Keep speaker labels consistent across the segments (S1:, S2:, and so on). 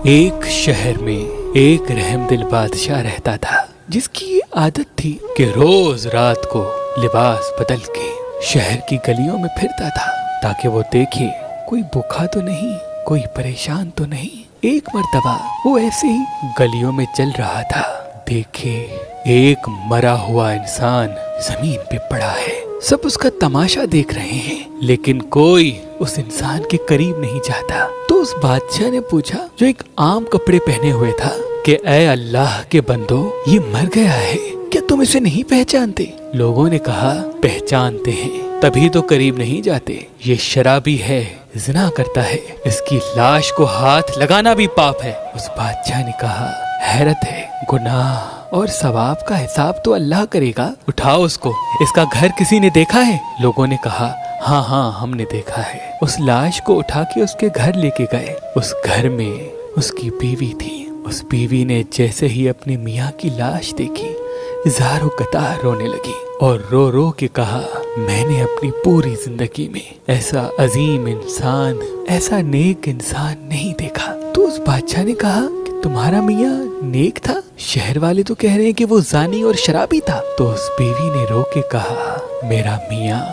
S1: ایک شہر میں ایک رحم دل بادشاہ رہتا تھا، جس کی یہ عادت تھی کہ روز رات کو لباس بدل کے شہر کی گلیوں میں پھرتا تھا تاکہ وہ دیکھے کوئی بھوکا تو نہیں، کوئی پریشان تو نہیں۔ ایک مرتبہ وہ ایسے ہی گلیوں میں چل رہا تھا، دیکھے ایک مرا ہوا انسان زمین پہ پڑا ہے۔ سب اس کا تماشا دیکھ رہے ہیں، لیکن کوئی اس انسان کے قریب نہیں جاتا۔ تو اس بادشاہ نے پوچھا، جو ایک عام کپڑے پہنے ہوئے تھا، کہ اے اللہ کے بندو، یہ مر گیا ہے، کیا تم اسے نہیں پہچانتے؟ لوگوں نے کہا، پہچانتے ہیں، تبھی تو قریب نہیں جاتے۔ یہ شرابی ہے، زنا کرتا ہے، اس کی لاش کو ہاتھ لگانا بھی پاپ ہے۔ اس بادشاہ نے کہا، حیرت ہے، گناہ اور ثواب کا حساب تو اللہ کرے گا، اٹھاؤ اس کو۔ اس کا گھر کسی نے دیکھا ہے؟ لوگوں نے کہا، ہاں ہاں ہم نے دیکھا ہے۔ اس لاش کو اٹھا کے اس کے گھر لے کے گئے۔ اس گھر میں اس کی بیوی تھی۔ اس بیوی نے جیسے ہی اپنے میاں کی لاش دیکھی، زار و قطار رونے لگی اور رو رو کے کہا، میں نے اپنی پوری زندگی میں ایسا عظیم انسان، ایسا نیک انسان نہیں دیکھا۔ تو اس بادشاہ نے کہا کہ تمہارا میاں نیک تھا؟ شہر والے تو کہہ رہے ہیں کہ وہ زانی اور شرابی تھا۔ تو اس بیوی نے رو کے کہا، میرا میاں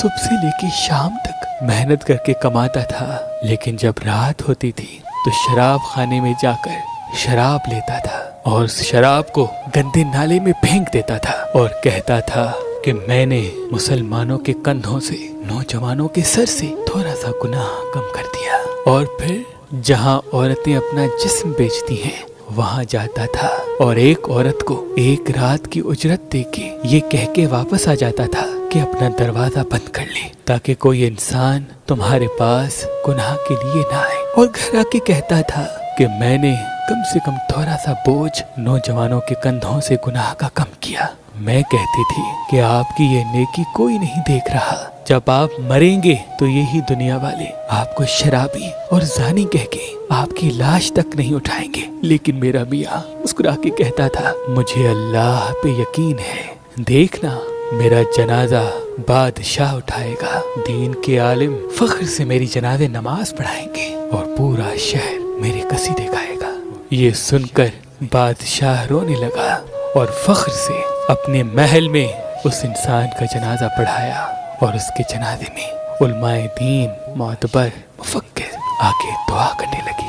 S1: صبح سے لے کے شام تک محنت کر کے کماتا تھا، لیکن جب رات ہوتی تھی تو شراب خانے میں جا کر شراب لیتا تھا اور اس شراب کو گندے نالے میں پھینک دیتا تھا اور کہتا تھا کہ میں نے مسلمانوں کے کندھوں سے، نوجوانوں کے سر سے تھوڑا سا گناہ کم کر دیا۔ اور پھر جہاں عورتیں اپنا جسم بیچتی ہیں وہاں جاتا تھا اور ایک عورت کو ایک رات کی اجرت دے کے یہ کہہ کے واپس آ جاتا تھا کہ اپنا دروازہ بند کر لے تاکہ کوئی انسان تمہارے پاس گناہ کے لیے نہ آئے۔ اور گھر آ کے کہتا تھا کہ میں نے کم سے کم تھوڑا سا بوجھ نوجوانوں کے کندھوں سے گناہ کا کم کیا۔ میں کہتی تھی کہ آپ کی یہ نیکی کوئی نہیں دیکھ رہا، جب آپ مریں گے تو یہی دنیا والے آپ کو شرابی اور زانی کہہ کے آپ کی لاش تک نہیں اٹھائیں گے۔ لیکن میرا میاں مسکرا کے کہتا تھا، مجھے اللہ پہ یقین ہے، دیکھنا میرا جنازہ بادشاہ اٹھائے گا، دین کے عالم فخر سے میری جنازے نماز پڑھائیں گے اور پورا شہر میرے قصیدے گائے گا۔ یہ سن کر بادشاہ رونے لگا اور فخر سے اپنے محل میں اس انسان کا جنازہ پڑھایا اور اس کے جنازے میں علماء دین، معتبر، مفکر آگے دعا کرنے لگی۔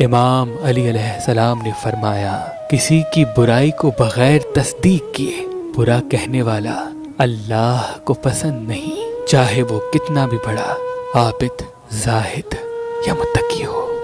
S1: امام علی علیہ السلام نے فرمایا، کسی کی برائی کو بغیر تصدیق کیے برا کہنے والا اللہ کو پسند نہیں، چاہے وہ کتنا بھی بڑا عابد، زاہد یا متقی ہو۔